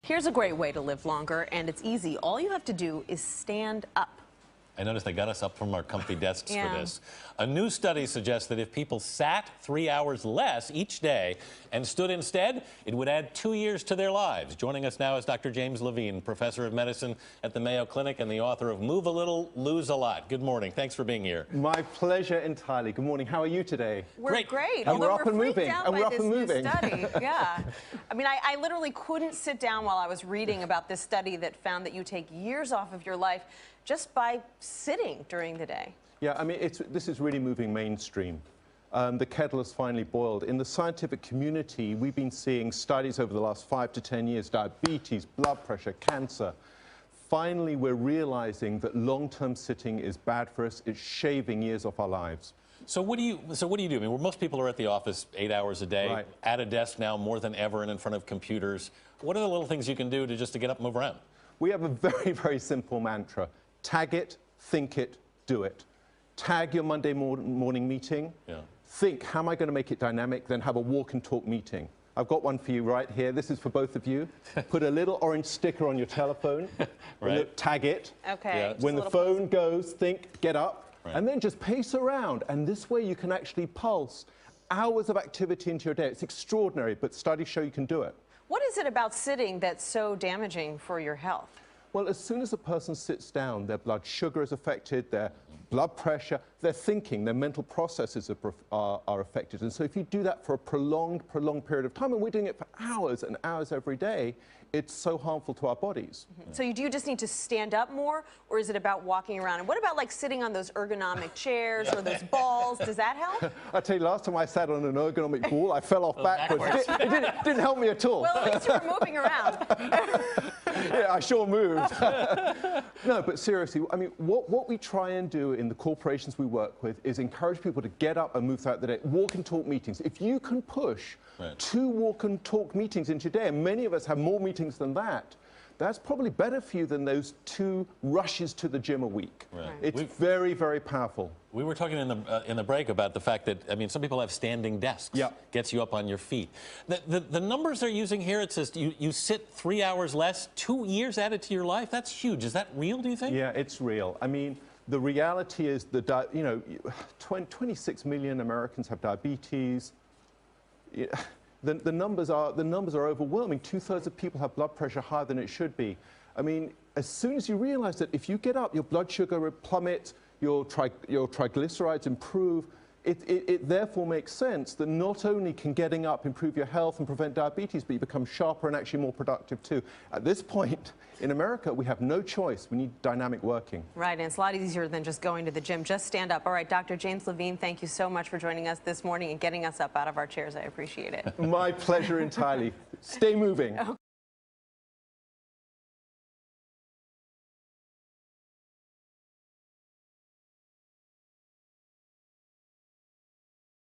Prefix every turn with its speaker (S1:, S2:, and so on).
S1: Here's a great way to live longer, and it's easy. All you have to do is stand up.
S2: I noticed they got us up from our comfy desks for this. A new study suggests that if people sat 3 hours less each day and stood instead, it would add 2 years to their lives. Joining us now is Dr. James Levine, professor of medicine at the Mayo Clinic and the author of Move a Little, Lose a Lot. Good morning. Thanks for being here.
S3: My pleasure entirely. Good morning. How are you today?
S1: We're great.
S3: And we're up and moving.
S1: And we're up and moving. Yeah. I mean, I literally couldn't sit down while I was reading about this study that found that you take years off of your life just by sitting during the day.
S3: Yeah, I mean, this is really moving mainstream. The kettle has finally boiled. In the scientific community, we've been seeing studies over the last 5 to 10 years, diabetes, blood pressure, cancer. Finally, we're realizing that long-term sitting is bad for us. It's shaving years off our lives.
S2: So what do you do? I mean, most people are at the office 8 hours a day,
S3: right,
S2: at a desk now more than ever and in front of computers. What are the little things you can do to get up and move around?
S3: We have a very, very simple mantra. Tag it, think it, do it. Tag your Monday morning meeting. Yeah. Think, how am I going to make it dynamic? Then have a walk and talk meeting. I've got one for you right here. This is for both of you. Put a little orange sticker on your telephone.
S2: Right.
S3: Tag it.
S1: Okay. Yeah.
S3: When the phone goes, think, get up.
S2: Right.
S3: And then just pace around. And this way you can actually pulse hours of activity into your day. It's extraordinary, but studies show you can do it.
S1: What is it about sitting that's so damaging for your health?
S3: Well, as soon as a person sits down, their blood sugar is affected, their blood pressure, their thinking, their mental processes are affected. And so if you do that for a prolonged period of time, and we're doing it for hours and hours every day, it's so harmful to our bodies.
S1: Mm-hmm. So do you just need to stand up more, or is it about walking around? And what about like sitting on those ergonomic chairs or those balls? Does that help?
S3: I'll tell you, last time I sat on an ergonomic ball, I fell off backwards. It didn't help me at all.
S1: Well, at least you were moving around.
S3: Yeah, I sure moved. No, but seriously, I mean, what we try and do in the corporations we work with is encourage people to get up and move throughout the day. Walk and talk meetings. If you can push 2 walk and talk meetings into your day, and many of us have more meetings than that, that's probably better for you than those 2 rushes to the gym a week. Right. It's very, very powerful.
S2: We were talking in the break about the fact that, I mean, some people have standing desks.
S3: Yeah.
S2: Gets you up on your feet. The numbers they're using here, it says you sit 3 hours less, 2 years added to your life. That's huge. Is that real, do you think?
S3: Yeah, it's real. I mean, the reality is that, 26 million Americans have diabetes. The numbers are overwhelming. 2/3 of people have blood pressure higher than it should be. I mean, as soon as you realize that if you get up, your blood sugar will plummet, your triglycerides improve, it therefore makes sense that not only can getting up improve your health and prevent diabetes, but you become sharper and actually more productive too. At this point, in America, we have no choice. We need dynamic working.
S1: Right, and it's a lot easier than just going to the gym. Just stand up. All right, Dr. James Levine, thank you so much for joining us this morning and getting us up out of our chairs. I appreciate it.
S3: My pleasure entirely. Stay moving.
S1: Okay.